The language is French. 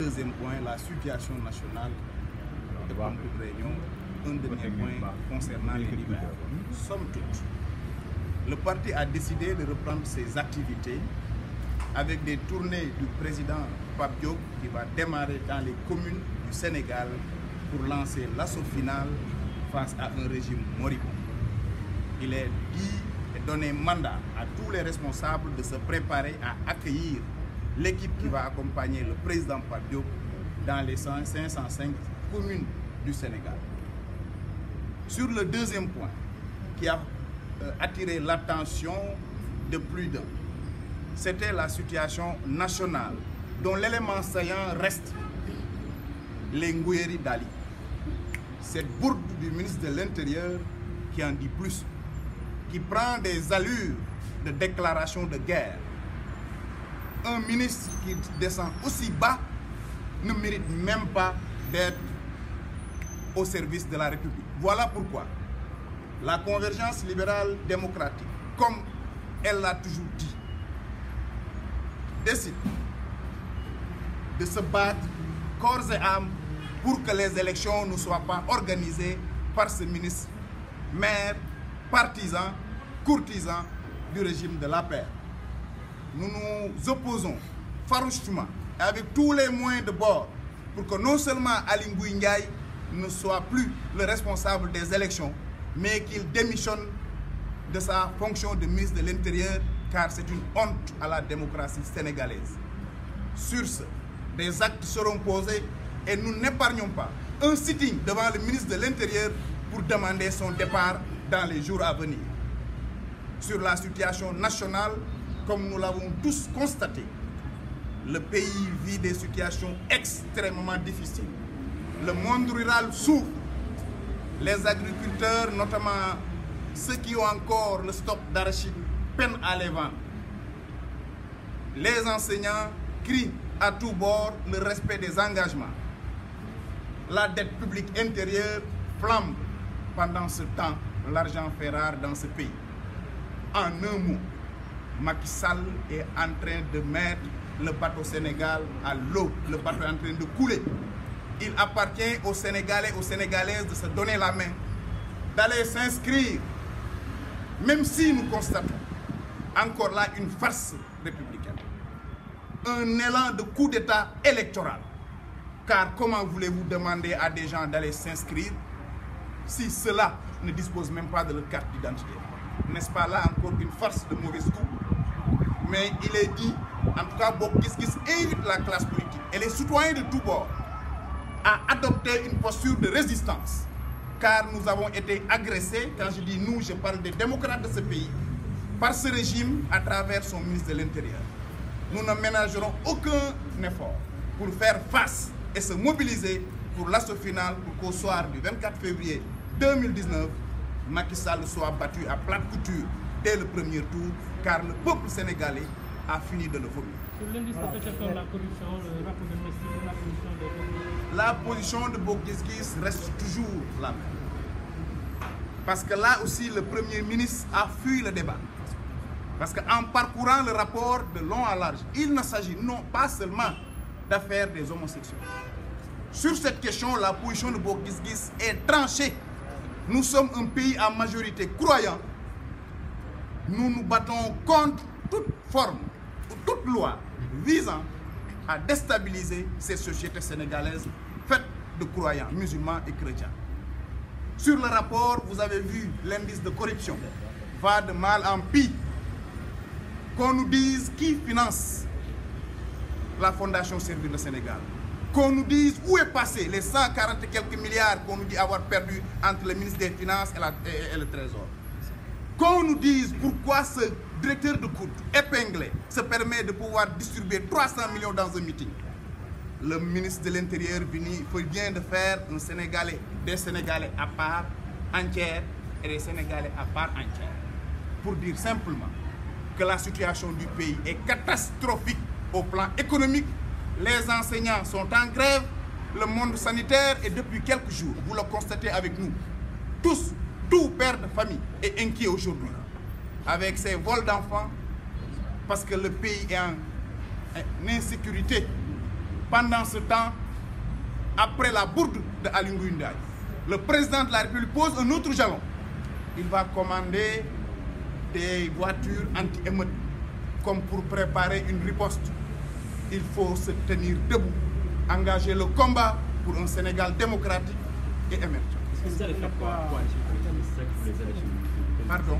deuxième point, la situation nationale. Et comme toute réunion, un dernier point concernant les libéraux. Somme toute, le parti a décidé de reprendre ses activités avec des tournées du président Pape Diop qui va démarrer dans les communes du Sénégal pour lancer l'assaut final face à un régime moribond. Il est dit et donné mandat à tous les responsables de se préparer à accueillir l'équipe qui va accompagner le président Pape Diop dans les 505 communes du Sénégal. Sur le deuxième point, qui a attiré l'attention de plus d'un, c'était la situation nationale, dont l'élément saillant reste les Ngouyeri Dali. Cette bourde du ministre de l'Intérieur qui en dit plus, qui prend des allures de déclaration de guerre. Un ministre qui descend aussi bas ne mérite même pas d'être au service de la République. Voilà pourquoi la convergence libérale démocratique, comme elle l'a toujours dit, décide de se battre corps et âme pour que les élections ne soient pas organisées par ce ministre, maire, partisan, courtisan du régime de la paix. Nous nous opposons farouchement et avec tous les moyens de bord pour que non seulement Aly Ngouille Ndiaye ne soit plus le responsable des élections, mais qu'il démissionne de sa fonction de ministre de l'Intérieur, car c'est une honte à la démocratie sénégalaise. Sur ce, des actes seront posés et nous n'épargnons pas un sitting devant le ministre de l'Intérieur pour demander son départ dans les jours à venir. Sur la situation nationale, comme nous l'avons tous constaté, le pays vit des situations extrêmement difficiles. Le monde rural souffre. Les agriculteurs, notamment ceux qui ont encore le stock d'arachide, peinent à les vendre. Les enseignants crient à tous bords le respect des engagements. La dette publique intérieure flambe. Pendant ce temps, l'argent fait rare dans ce pays. En un mot, Macky Sall est en train de mettre le bateau Sénégal à l'eau. Le bateau est en train de couler. Il appartient aux Sénégalais, aux Sénégalaises de se donner la main, d'aller s'inscrire, même si nous constatons encore là une farce républicaine, un élan de coup d'État électoral. Car comment voulez-vous demander à des gens d'aller s'inscrire si ceux-là ne disposent même pas de leur carte d'identité? N'est-ce pas là encore une farce de mauvais goût? Mais il est dit, en tout cas, Bok Gis Gis invite la classe politique et les citoyens de tous bords à adopter une posture de résistance. Car nous avons été agressés, quand je dis nous, je parle des démocrates de ce pays, par ce régime à travers son ministre de l'Intérieur. Nous ne ménagerons aucun effort pour faire face et se mobiliser pour l'assaut final pour qu'au soir du 24 février 2019, Macky Sall soit battu à plate couture dès le premier tour, car le peuple sénégalais a fini de le vomir. La position de Bok Gis Gis reste toujours la même. Parce que là aussi, le Premier ministre a fui le débat. Parce qu'en parcourant le rapport de long à large, il ne s'agit non pas seulement d'affaires des homosexuels. Sur cette question, la position de Bok Gis Gis est tranchée. Nous sommes un pays à majorité croyant. Nous nous battons contre toute forme, toute loi visant à déstabiliser ces sociétés sénégalaises faites de croyants musulmans et chrétiens. Sur le rapport, vous avez vu l'indice de corruption va de mal en pis. Qu'on nous dise qui finance la Fondation Servir le Sénégal. Qu'on nous dise où est passé les 140 et quelques milliards qu'on nous dit avoir perdu entre le ministre des Finances et le Trésor. Qu'on nous dise pourquoi ce directeur de compte épinglé se permet de pouvoir distribuer 300 millions dans un meeting. Le ministre de l'Intérieur vient de faire un Sénégalais, des Sénégalais à part entière et des Sénégalais à part entière. Pour dire simplement que la situation du pays est catastrophique au plan économique. Les enseignants sont en grève, le monde sanitaire est depuis quelques jours, vous le constatez avec nous. Tout père de famille est inquiet aujourd'hui avec ces vols d'enfants parce que le pays est en insécurité. Pendant ce temps, après la bourde de Aly Ngouille Ndiaye, le président de la République pose un autre jalon. Il va commander des voitures anti-émeutes, comme pour préparer une riposte. Il faut se tenir debout, engager le combat pour un Sénégal démocratique et émergent. Est-ce que vous allez faire quoi pour les élections? Pardon?